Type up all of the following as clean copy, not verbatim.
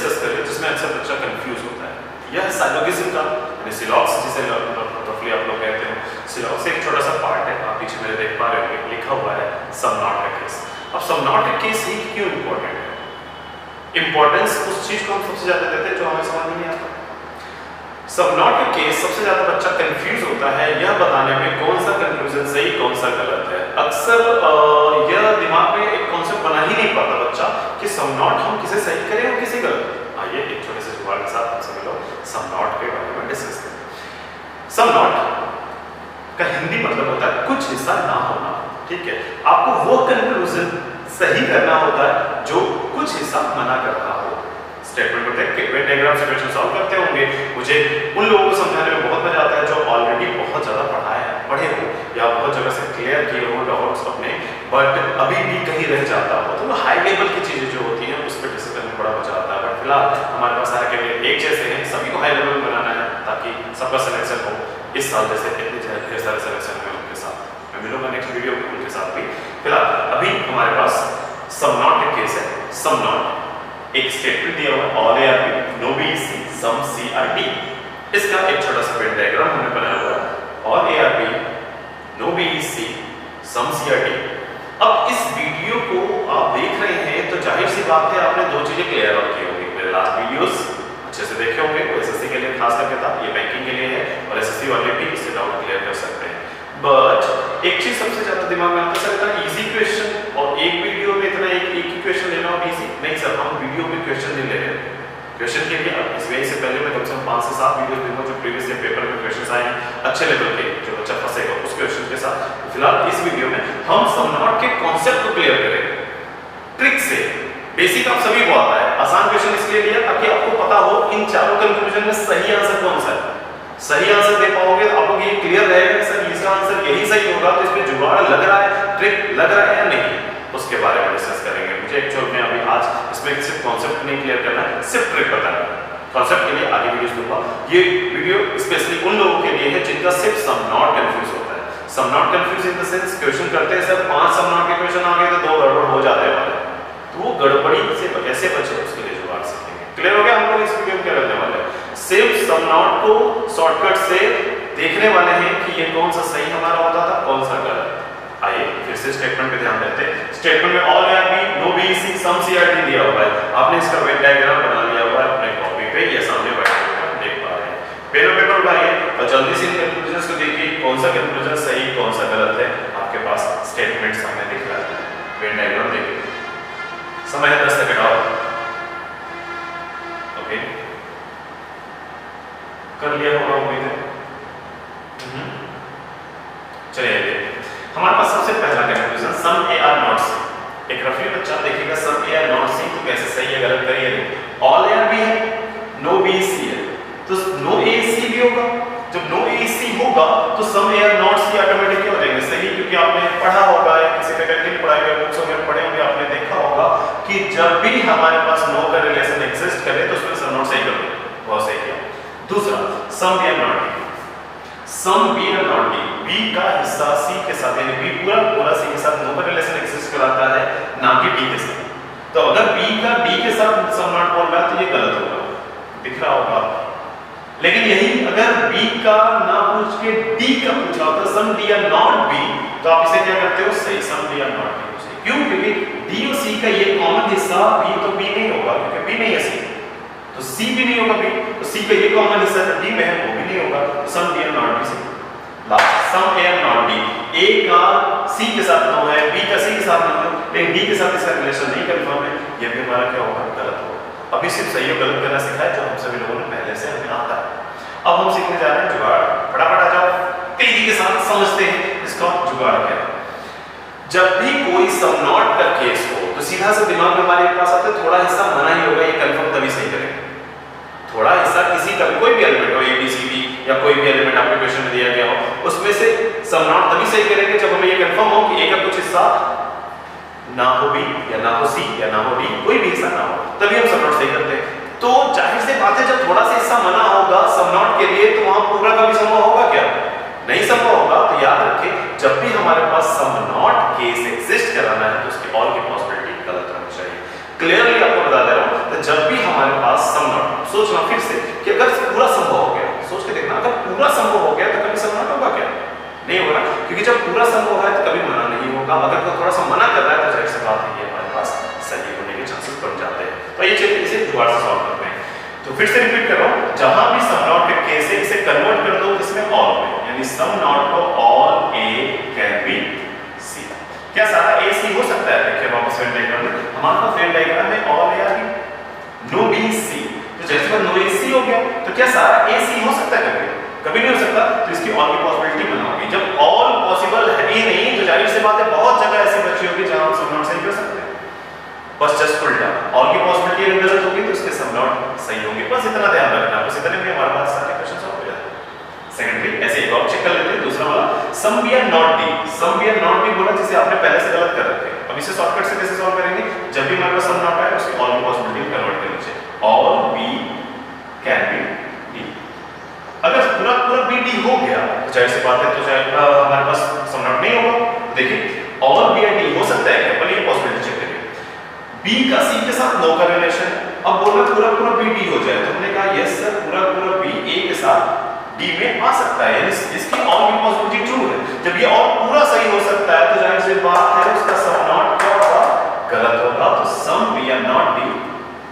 Discuss करें जिसमें अक्सर बच्चा कंफ्यूज होता है। यह साइलोगिज्म का यानी सिलॉक्स जिसे रफली आप लोग कहते हो, सिलॉक्स एक छोटा सा पार्ट है। आप पीछे मेरे देख पा रहे होंगे लिखा हुआ है समनॉटिक केस। अब समनॉटिक केस ही क्यों इंपॉर्टेंट है? इंपॉर्टेंस उस चीज को हम सबसे ज्यादा देते हैं जो हमें समझ में नहीं आता। समनॉटिक केस सबसे ज्यादा बच्चा कंफ्यूज होता है यह बताने में कौन सा कंक्लूजन सही कौन सा गलत है। अक्सर यह दिमाग में एक कॉन्सेप्ट बना ही नहीं पाता बच्चा कि समनॉट हम किसे सही करें और किसे गलत। आइए एक छोटे से जुगाड़ के साथ हम सभी लोग समनॉट के बारे में डिस्कस करें। समनॉट का हिंदी मतलब होता है कुछ हिस्सा ना होना। ठीक है, आपको वो कंक्लूजन सही करना होता है जो कुछ हिस्सा मना कर रहा हो। स्टेटमेंट को देख के वेन डायग्राम से क्वेश्चन सॉल्व करते होंगे। मुझे उन लोगों को समझाने में बहुत मजा आता है जो ऑलरेडी बहुत ज्यादा पढ़े हो या बहुत जगह से क्लियर किए हो डाउट्स अपने, बट अभी भी कहीं रह जाता हो तो वो हाई लेवल की चीजें जो होती हैं उस पर डिस्कस करने में बड़ा मजा आता है। बट फिलहाल हमारे पास सारे कैंडिडेट एक जैसे हैं, सभी को हाई लेवल में बनाना है ताकि सबका सिलेक्शन हो। इस साल जैसे इतने ढेर सारे सिलेक्शन हुए उनके साथ मैं मिलूंगा नेक्स्ट वीडियो में उनके साथ भी। फिलहाल अभी हमारे पास समनॉट केस है। समनॉट एक स्टेटमेंट दिया हुआ है ऑल एआरबी नो बीईसी सम सीआरटी। इसका एक छोटा सा पेन डायग्राम हमने बनाया हुआ है ऑल एआरबी नो बीईसी सम सीआरटी। अब इस वीडियो को आप देख रहे हैं तो जाहिर सी बात है आपने दो चीजें क्लियर आउट की होंगी। मेरे लास्ट वीडियोस अच्छे से देखे होंगे, वो एसएससी के लिए खास करके था, ये बैंकिंग के लिए है और एसएससी वाले भी इससे डाउट क्लियर कर सकते हैं। बट एक चीज सबसे ज्यादा दिमाग में आता है सर इजी क्वेश्चन और एक वीडियो में इतना एक ही क्वेश्चन लेना और इजी नहीं सर, हम वीडियो में क्वेश्चन नहीं ले रहे। क्वेश्चन के लिए अब इस वजह से पहले मैं कम से कम 5 से 7 वीडियो दूंगा जो प्रीवियस ईयर पेपर में क्वेश्चंस आए हैं अच्छे लेवल के जो बच्चा फंसेगा उस क्वेश्चन के साथ। फिलहाल इस वीडियो में हम समनॉट के कॉन्सेप्ट को क्लियर करेंगे ट्रिक से। बेसिक आप सभी को आता है, आसान क्वेश्चन इसलिए लिया ताकि आपको पता हो इन चारों कंक्लूजन में सही आंसर कौन सा है। सही आंसर दे पाओगे तो आपको ये क्लियर रहेगा सर इसका आंसर यही सही होगा, तो इसमें जुगाड़ लग रहा है, ट्रिक लग रहा है या नहीं, उसके बारे में डिस्कस करेंगे। मुझे एक्चुअल में अभी आज इसमें सिर्फ कॉन्सेप्ट नहीं क्लियर करना है, सिर्फ ट्रिक बताना है। कॉन्सेप्ट के लिए आगे वीडियोस दूंगा। ये वीडियो स्पेशली उन लोगों के लिए है जिनका सिर्फ समनॉट कंफ्यूज होता है। Some not confuse in the sense question करते हैं सर 5 समनॉट के क्वेश्चन आ गए तो 2 गड़बड़ हो जाते हैं वाले, तो वो गड़बड़ी से कैसे बचे उसके लिए जुगाड़ सीखेंगे। क्लियर हो गया? हम लोग इस वीडियो में क्या करने वाले हैं, सिर्फ समनॉट को शॉर्टकट से देखने वाले हैं कि ये कौन सा सही हमारा होता था कौन सा गलत। आइए फिर से स्टेटमेंट पे ध्यान देते हैं। स्टेटमेंट में ऑल एआरबी नो बीईसी सम सीआरटी दिया हुआ है। आपने इसका वेन डायग्राम बना लिया हुआ है अपने कॉपी पे, ये सामने बैठे हुए देख पा रहे हैं। पेन और पेपर उठाइए और जल्दी से इन कंक्लूजन्स को देखिए कौन सा कंक्लूजन सही कौन सा गलत है। आपके पास स्टेटमेंट सामने दिख रहा है, वेन डायग्राम देखिए। समय है 10 सेकंड और ओके कर लिया होगा उम्मीद है। चलिए हमारे पास सबसे पहला conclusion some A are not C. एक रफली बच्चा देखेगा सम ए आर नॉट सी तो कैसे सही है गलत करिए। ऑल ए आर भी है नो बी सी है तो नो ए सी भी होगा। जब नो ए सी होगा तो some A are not C automatic हो जाएंगे सही, क्योंकि आपने पढ़ा होगा या किसी फैकल्टी ने पढ़ाया होगा बुक्स में पढ़े होंगे, आपने देखा होगा कि जब भी हमारे पास नो का रिलेशन एग्जिस्ट करे तो उसमें सम नॉट सही कर दो, बहुत सही किया। दूसरा some B are not D. Some B are not D, B का हिस्सा सी के साथ यानी बी पूरा सी के साथ नो का रिलेशन एग्जिस्ट कराता है ना कि डी के साथ। तो अगर बी का डी के साथ सम नॉट बोल रहा है तो ये गलत होगा, दिख रहा होगा। लेकिन यही अगर बी का ना पूछ के डी का पूछा होता सम डी आर नॉट बी तो आप इसे क्या करते हो सही सम डी आर नॉट बी। क्यों? क्योंकि डी और सी का ये कॉमन हिस्सा बी तो बी नहीं होगा क्योंकि बी नहीं है सी, तो सी भी नहीं होगा बी, तो सी का ये कॉमन हिस्सा जो डी में है वो भी नहीं होगा, तो some D are not B C. Last some A are not D, A का सी के साथ नो है, बी का सी के साथ नो है, लेकिन डी के साथ इसका रिलेशन नहीं कंफर्म है, ये भी हमारा क्या होगा गलत होगा। अभी सिर्फ सही और गलत करना सिखाया जो हम सभी लोगों ने पहले से हमें आता है। अब हम सीखने जा रहे हैं जुगाड़। फटाफट आ जाओ, तेजी के साथ समझते हैं इसका जुगाड़ क्या है। जब भी कोई समनॉट का केस हो तो सीधा सा दिमाग में हमारे पास आता है थोड़ा हिस्सा मना ही होगा, ये कंफर्म तभी सही करेंगे। थोड़ा हिस्सा किसी का कोई भी एलिमेंट हो, ए बी सी डी या कोई भी एलिमेंट आपके क्वेश्चन में दिया गया हो, उसमें से समनॉट तभी सही करेंगे जब हमें ये कंफर्म हो कि ए का कुछ हिस्सा ना हो बी या ना हो सी या ना हो डी, कोई भी हिस्सा ना हो, तभी हम समनॉट सही करते हैं। तो जाहिर सी बात है जब थोड़ा सा हिस्सा मना होगा समनॉट के लिए तो वहां पूरा का भी संभव होगा क्या? नहीं संभव होगा। तो याद रखें जब भी हमारे पास समनॉट केस एग्जिस्ट कराना है तो उसके ऑल की पॉसिबिलिटी गलत होनी चाहिए। क्लियरली आपको बता दे रहा हूं, तो जब भी हमारे पास तो ये चलिए इसे दोबारा से सॉल्व करते हैं। तो फिर से रिपीट कर रहा हूं, जहां भी सम नॉट के केस है इसे कन्वर्ट कर दो इसमें ऑल में, यानी सम नॉट को all A can be C. क्या सारा ए सी हो सकता है? देखिए वापस वेन डायग्राम में, हमारे पास वेन डायग्राम में ऑल ए आ गई, नो बी सी, तो जैसे नो ए सी हो गया, तो क्या सारा ए सी हो सकता है? कभी नहीं हो सकता। तो इसकी ऑल की पॉसिबिलिटी बनाओगे। जब ऑल पॉसिबल है ही नहीं तो जाहिर सी बात है बहुत जगह ऐसी बची होगी जहां हम सम नॉट सही कर सकते हैं। बस जस्ट उल्टा, ऑल की पॉसिबिलिटी अगर गलत होगी तो उसके सम नॉट सही होंगे। बस इतना ध्यान रखना, बस इतने में हमारे पास सारे क्वेश्चन सॉल्व हो जाते हैं। सेकंडली ऐसे एक और चेक कर लेते हैं, दूसरा वाला some B and not D. Some B and not D बोला जिसे आपने पहले से गलत कर रखे हैं। अब इसे शॉर्टकट से कैसे सॉल्व करेंगे? जब भी हमारे पास सम नॉट आए उसकी ऑल की पॉसिबिलिटी कन्वर्ट कर लीजिए, all B can be D. अगर पूरा पूरा बी डी हो गया तो जाहिर सी बात है तो हमारे पास सम नॉट नहीं होगा। देखिए ऑल बी एंड डी हो सकता है क्या? पहले ये पॉसिबिलिटी चेक करिए। बी का सी के साथ नो का रिलेशन, अब बोल रहे पूरा पूरा बी डी हो जाए तो हमने कहा यस सर पूरा पूरा बी ए के साथ डी में आ सकता है, यानी इसकी ऑल की पॉसिबिलिटी ट्रू है। जब ये ऑल पूरा सही हो सकता है तो जाहिर सी बात है उसका सम नॉट क्या होगा? गलत होगा। तो some B and not D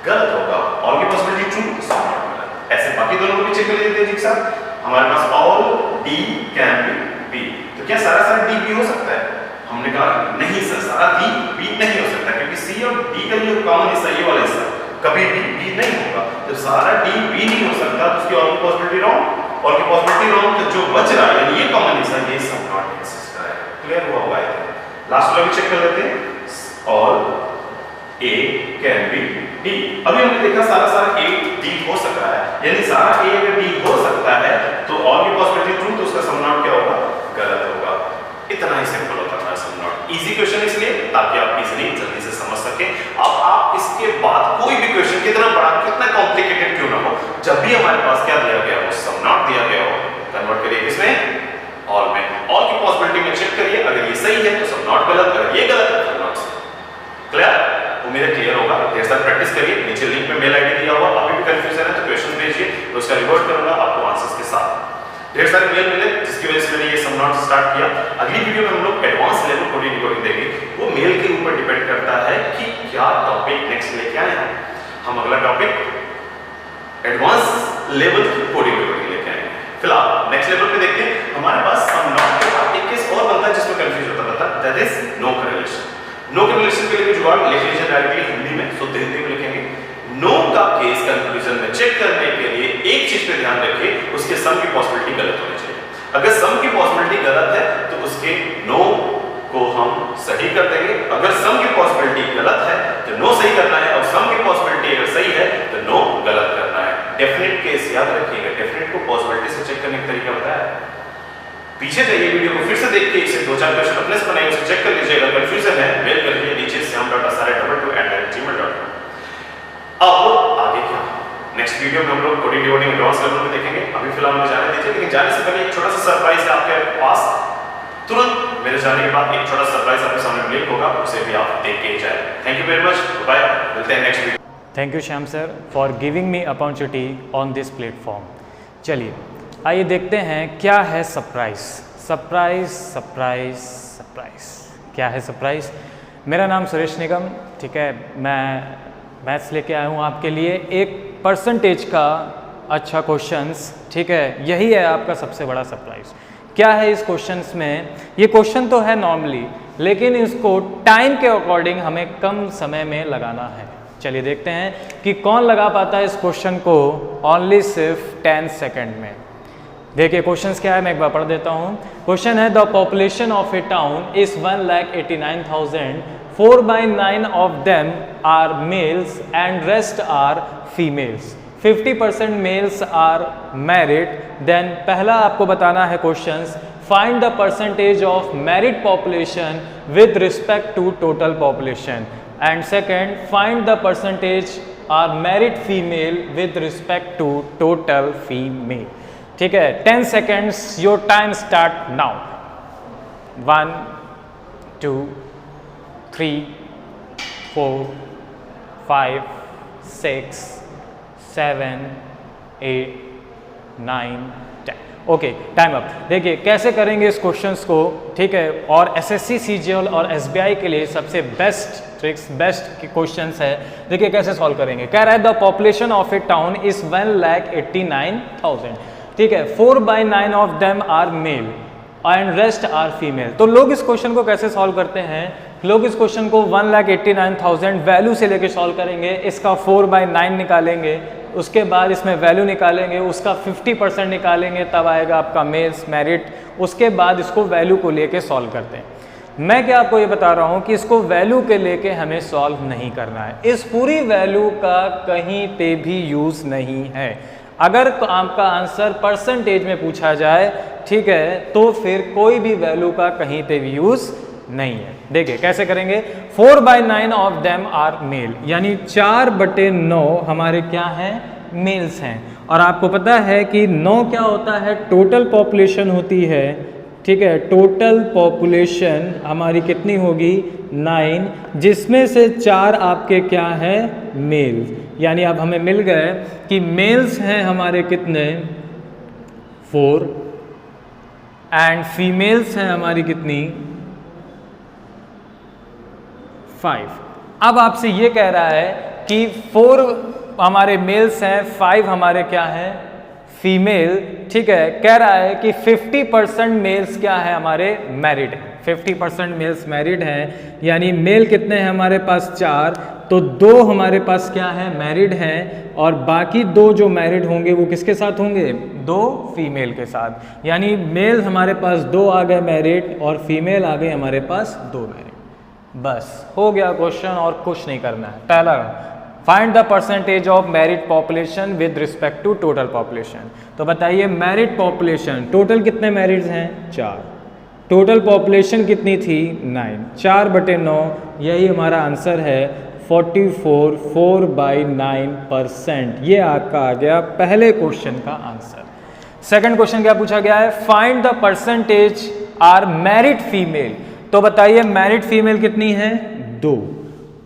गलत होगा। ऑल की पॉसिबिलिटी ट्रू, सम नॉट गलत। ऐसे बाकी दोनों को भी चेक कर लेते हैं एक साथ। हमारे पास all D can be B, तो क्या सारा डी बी हो सकता है? हमने कहा नहीं सर सारा डी बी नहीं हो सकता, क्योंकि सी और डी का जो कॉमन हिस्सा ये वाला हिस्सा कभी भी बी नहीं होगा। तो सारा डी बी नहीं हो सकता तो उसकी ऑल की पॉसिबिलिटी रॉन्ग, और की पॉसिबिलिटी रॉन्ग, तो जो बच रहा है यानी ये कॉमन हिस्सा ये सम नॉट एग्जिस्ट कर रहा है। क्लियर हुआ होगा? लास्ट वाला भी चेक कर लेते हैं, all A can B D. अभी हमने देखा सारा ए डी हो सकता है, यानी सारा ए अगर डी हो सकता है तो ऑल की पॉसिबिलिटी ट्रू, तो उसका सम नॉट क्या होगा? गलत होगा। इतना ही सिंपल होता है सम नॉट। इजी क्वेश्चन इसलिए ताकि आप इजीली जल्दी से समझ सके। अब आप इसके बाद कोई भी क्वेश्चन कितना बड़ा कितना कॉम्प्लिकेटेड क्यों ना हो, जब भी हमारे पास क्या दिया गया हो, सम नॉट दिया गया हो, कन्वर्ट करिए किसमें? ऑल में। ऑल की पॉसिबिलिटी में चेक करिए, अगर ये सही है तो सम नॉट गलत, अगर ये गलत है तो नॉट सही। क्लियर? उम्मीद है क्लियर होगा। ढेर सारी प्रैक्टिस करिए, नीचे लिंक में मेल आईडी दिया हुआ, अभी भी कंफ्यूजन है तो क्वेश्चन भेजिए, तो उसका रिवर्ट करूंगा आपको आंसर्स के साथ। ढेर सारे मेल मिले जिसकी वजह से मैंने ये सम नॉट स्टार्ट किया। अगली वीडियो में हम लोग एडवांस लेवल कोडिंग डिकोडिंग देंगे, वो मेल के ऊपर डिपेंड करता है कि क्या टॉपिक नेक्स्ट लेके आए हैं। हम अगला टॉपिक एडवांस लेवल की कोडिंग डिकोडिंग लेके आएंगे। फिलहाल नेक्स्ट लेवल पे देखते हैं। हमारे पास सम नॉट के बाद एक केस और बनता है जिसमें कंफ्यूज होता रहता है, दैट इज नो करेलेशन। नो करेलेशन के लिए जुगाड़ लिख लीजिए डायरेक्टली हिंदी में, शुद्ध हिंदी में लिखेंगे। नो का केस कंक्लूजन में चेक करने के लिए एक चीज पे ध्यान रखिए, उसके सम की पॉसिबिलिटी गलत होनी चाहिए। अगर सम की पॉसिबिलिटी गलत है तो उसके नो को हम सही कर देंगे। अगर सम की पॉसिबिलिटी गलत है तो नो सही करना है, और सम की पॉसिबिलिटी अगर सही है तो नो गलत करना है। डेफिनेट केस याद रखिएगा, डेफिनेट को पॉसिबिलिटी से चेक करने का तरीका होता है। पीछे जाइए वीडियो को फिर से देख के इसे 2-4 क्वेश्चन अपने से बनाइए, उसे चेक कर लीजिए। अगर कंफ्यूजन है मेल कर लीजिए नीचे syam.asare22@gmail.com। अब आगे क्या? नेक्स्ट वीडियो में हम लोग कोडिंग डिकोडिंग एडवांस लेवल में देखेंगे। अभी फिलहाल मुझे जाने दीजिए, लेकिन जाने से पहले एक छोटा सा सरप्राइज है आपके पास। तुरंत मेरे जाने के बाद एक छोटा सरप्राइज आपके सामने ब्लिंक होगा, उसे भी आप देख के जाए। Thank you very much, bye, मिलते हैं next video. Thank you Shyam sir for giving me opportunity on this platform. चलिए आइए देखते हैं क्या है सरप्राइज। सरप्राइज सरप्राइज सरप्राइज क्या है सरप्राइज? मेरा नाम सुरेश निगम, ठीक है। मैं मैथ्स लेके आया हूँ आपके लिए, एक परसेंटेज का अच्छा क्वेश्चंस, ठीक है। यही है आपका सबसे बड़ा सरप्राइज। क्या है इस क्वेश्चंस में? ये क्वेश्चन तो है नॉर्मली, लेकिन इसको टाइम के अकॉर्डिंग हमें कम समय में लगाना है। चलिए देखते हैं कि कौन लगा पाता है इस क्वेश्चन को ओनली सिर्फ 10 सेकेंड में। देखिए क्वेश्चन क्या है, मैं एक बार पढ़ देता हूँ। क्वेश्चन है the population of a town is 1,89,000, 4/9 of them are males and rest are females. 50% males are married. Then पहला आपको बताना है questions, find the percentage of married population with respect to total population. And second, find the percentage are married female with respect to total female. ठीक है, 10 seconds, your time start now. 1, 2, 3, 4, 5, 6, 7, 8, 9, 10. Okay, time up. देखिए कैसे करेंगे इस questions को, ठीक है। और एसएससी सीजीएल और एसबीआई के लिए सबसे बेस्ट ट्रिक्स, बेस्ट क्वेश्चंस है। देखिए कैसे सॉल्व करेंगे। कह रहा है the population of a town is 1,89,000, ठीक है। 4/9 of them are male and rest are female. तो लोग इस क्वेश्चन को कैसे सॉल्व करते हैं, लोग इस क्वेश्चन को 1,89,000 वैल्यू से लेके सॉल्व करेंगे, इसका 4/9 निकालेंगे, उसके बाद इसमें वैल्यू निकालेंगे, उसका 50% निकालेंगे, तब आएगा आपका मेल्स मेरिट। उसके बाद इसको वैल्यू को लेके सॉल्व करते हैं। मैं क्या आपको ये बता रहा हूँ कि इसको वैल्यू के लेके हमें सॉल्व नहीं करना है। इस पूरी वैल्यू का कहीं पे भी यूज़ नहीं है। अगर आपका आंसर परसेंटेज में पूछा जाए, ठीक है, तो फिर कोई भी वैल्यू का कहीं पे भी यूज़ नहीं है। देखिए कैसे करेंगे। 4/9 ऑफ देम आर मेल, यानी 4/9 हमारे क्या हैं, मेल्स हैं। और आपको पता है कि 9 क्या होता है, टोटल पॉपुलेशन होती है, ठीक है। टोटल पॉपुलेशन हमारी कितनी होगी, 9, जिसमें से 4 आपके क्या है, मेल। यानी अब हमें मिल गए कि मेल्स हैं हमारे कितने, 4, एंड फीमेल्स हैं हमारी कितनी, 5। अब आपसे ये कह रहा है कि 4 हमारे मेल्स हैं, 5 हमारे क्या हैं, फीमेल, ठीक है। कह रहा है कि 50% मेल्स क्या है, हमारे मैरिड हैं। 50% मेल्स मैरिड हैं, यानी मेल कितने हैं हमारे पास, 4, तो 2 हमारे पास क्या है, मैरिड हैं, और बाकी 2 जो मैरिड होंगे वो किसके साथ होंगे, 2 फीमेल के साथ। यानी मेल हमारे पास 2 आ गए मैरिड, और फीमेल आ गई हमारे पास 2 मैरिड। बस हो गया क्वेश्चन, और कुछ नहीं करना है। पहला, find the percentage of married population with respect to total population. तो बताइए मैरिड पॉपुलेशन, टोटल कितने मैरिड्स हैं, 4, टोटल पॉपुलेशन कितनी थी, 9, 4/9, यही हमारा आंसर है 44, 4/9%। ये आपका आ गया पहले क्वेश्चन का आंसर। सेकंड क्वेश्चन क्या पूछा गया है, find the percentage are married female. तो बताइए मैरिड फीमेल कितनी है, 2,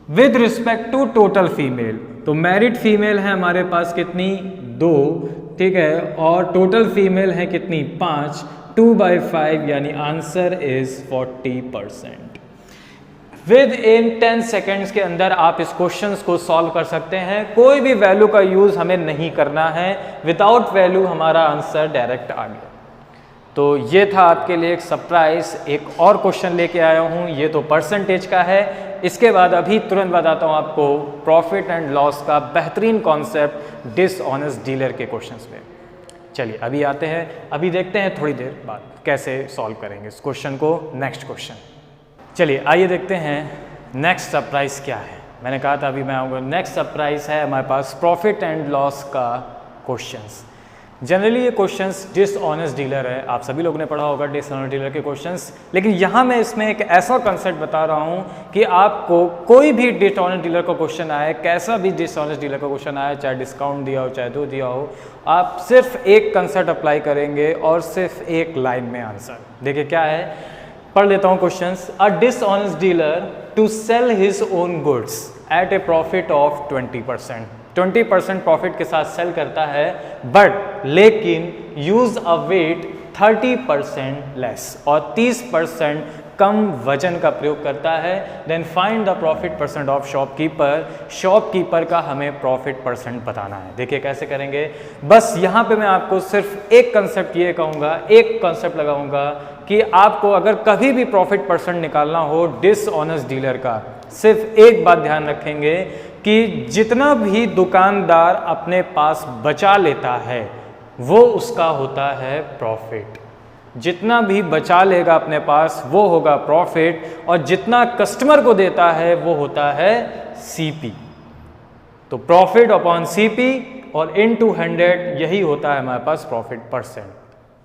with respect to total female. तो मैरिड फीमेल है हमारे पास कितनी, 2, ठीक है, और टोटल फीमेल है कितनी, 5, 2/5, यानी answer is 40%। With in 10 seconds के अंदर आप इस क्वेश्चन को सॉल्व कर सकते हैं। कोई भी वैल्यू का यूज हमें नहीं करना है, विदाउट वैल्यू हमारा आंसर डायरेक्ट आ गया। तो ये था आपके लिए एक सरप्राइज। एक और क्वेश्चन लेके आया हूँ, ये तो परसेंटेज का है। इसके बाद अभी तुरंत बताता हूँ आपको प्रॉफिट एंड लॉस का बेहतरीन कॉन्सेप्ट डिसऑनेस्ट डीलर के क्वेश्चंस पे। चलिए अभी आते हैं, अभी देखते हैं थोड़ी देर बाद कैसे सॉल्व करेंगे इस क्वेश्चन को। नेक्स्ट क्वेश्चन, चलिए आइए देखते हैं नेक्स्ट सरप्राइज क्या है। मैंने कहा था अभी मैं आऊँगा। नेक्स्ट सरप्राइज है हमारे पास प्रॉफिट एंड लॉस का क्वेश्चंस। जनरली ये क्वेश्चंस डिसऑनेस्ट डीलर है, आप सभी लोगों ने पढ़ा होगा डिसऑनेस्ट डीलर के क्वेश्चंस, लेकिन यहाँ मैं इसमें एक ऐसा कंसेप्ट बता रहा हूँ कि आपको कोई भी डिसऑनेस्ट डीलर का क्वेश्चन आए, कैसा भी डिसऑनेस्ट डीलर का क्वेश्चन आए, चाहे डिस्काउंट दिया हो चाहे 2 दिया हो, आप सिर्फ एक कंसेप्ट अप्लाई करेंगे और सिर्फ एक लाइन में आंसर। देखिए क्या है, पढ़ लेता हूँ questions. A dishonest dealer to sell his own goods at a profit of 20%, 20% profit के साथ सेल करता है, बट लेकिन यूज अ वेट 30% लेस, और 30% कम वजन का प्रयोग करता है। Then find the profit percent of shopkeeper. Shopkeeper का हमें प्रॉफिट परसेंट बताना है। देखिए कैसे करेंगे, बस यहाँ पे मैं आपको सिर्फ एक कंसेप्ट ये कहूँगा, एक कंसेप्ट लगाऊंगा कि आपको अगर कभी भी प्रॉफिट परसेंट निकालना हो डिसऑनेस्ट डीलर का, सिर्फ एक बात ध्यान रखेंगे कि जितना भी दुकानदार अपने पास बचा लेता है वो उसका होता है प्रॉफिट। जितना भी बचा लेगा अपने पास वो होगा प्रॉफिट, और जितना कस्टमर को देता है वो होता है सीपी। तो प्रॉफिट अपॉन सीपी और इनटू 100, यही होता है हमारे पास प्रॉफिट परसेंट।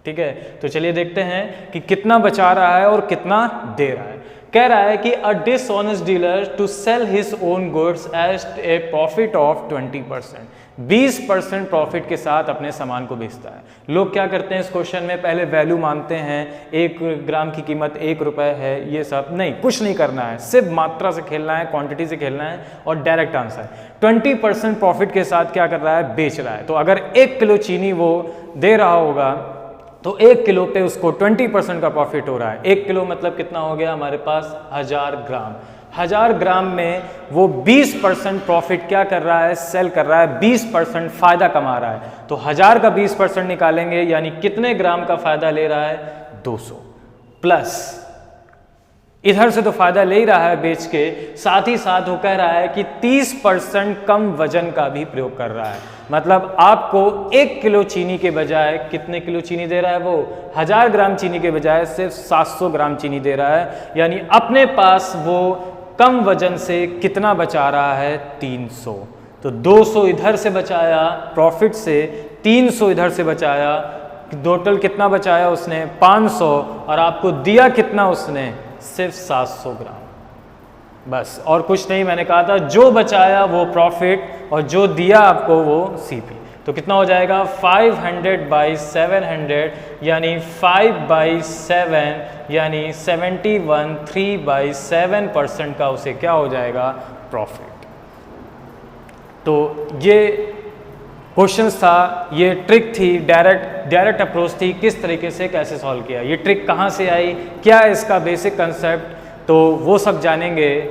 ठीक है, तो चलिए देखते हैं कि कितना बचा रहा है और कितना दे रहा है। कह रहा है कि a dishonest dealer to sell his own goods at a profit of 20%, 20% profit के साथ अपने सामान को बेचता है। लोग क्या करते हैं इस क्वेश्चन में, पहले वैल्यू मानते हैं, 1 ग्राम की कीमत 1 रुपए है, ये सब नहीं, कुछ नहीं करना है, सिर्फ मात्रा से खेलना है, क्वांटिटी से खेलना है और डायरेक्ट आंसर। 20% प्रॉफिट के साथ क्या कर रहा है, बेच रहा है। तो अगर 1 किलो चीनी वो दे रहा होगा तो 1 किलो पे उसको 20% का प्रॉफिट हो रहा है। 1 किलो मतलब कितना हो गया हमारे पास 1000 ग्राम। 1000 ग्राम में वो 20% प्रॉफिट क्या कर रहा है, सेल कर रहा है, 20% फायदा कमा रहा है। तो 1000 का 20% निकालेंगे यानी कितने ग्राम का फायदा ले रहा है, 200 प्लस इधर से तो फायदा ले ही रहा है बेच के, साथ ही साथ वो कह रहा है कि 30% कम वजन का भी प्रयोग कर रहा है। मतलब आपको 1 किलो चीनी के बजाय कितने किलो चीनी दे रहा है, वो 1000 ग्राम चीनी के बजाय सिर्फ 700 ग्राम चीनी दे रहा है। यानी अपने पास वो कम वजन से कितना बचा रहा है, 300। तो 200 इधर से बचाया प्रॉफिट से, 300 इधर से बचाया, टोटल कितना बचाया उसने, 500। और आपको दिया कितना उसने, सिर्फ 700 ग्राम, बस और कुछ नहीं। मैंने कहा था जो बचाया वो प्रॉफिट और जो दिया आपको वो सीपी। तो कितना हो जाएगा, 500/700 यानी 5/7 यानी 71 3/7% का उसे क्या हो जाएगा, प्रॉफिट। तो ये क्वेश्चंस था, ये ट्रिक थी, डायरेक्ट अप्रोच थी, किस तरीके से कैसे सॉल्व किया, ये ट्रिक कहाँ से आई, क्या है इसका बेसिक कंसेप्ट, तो वो सब जानेंगे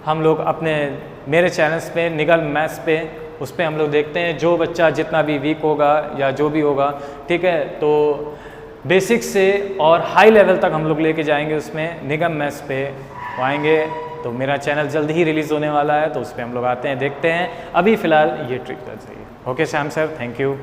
हम लोग अपने मेरे चैनल्स पे, निगल मैथ्स पे। उस पर हम लोग देखते हैं जो बच्चा जितना भी वीक होगा या जो भी होगा, ठीक है, तो बेसिक से और हाई लेवल तक हम लोग लेके जाएंगे उसमें, निगम मैथ्स पे आएंगे। तो मेरा चैनल जल्द ही रिलीज़ होने वाला है, तो उस पर हम लोग आते हैं, देखते हैं। अभी फ़िलहाल ये ट्रिक कर चाहिए। Okay Shyam sir, thank you.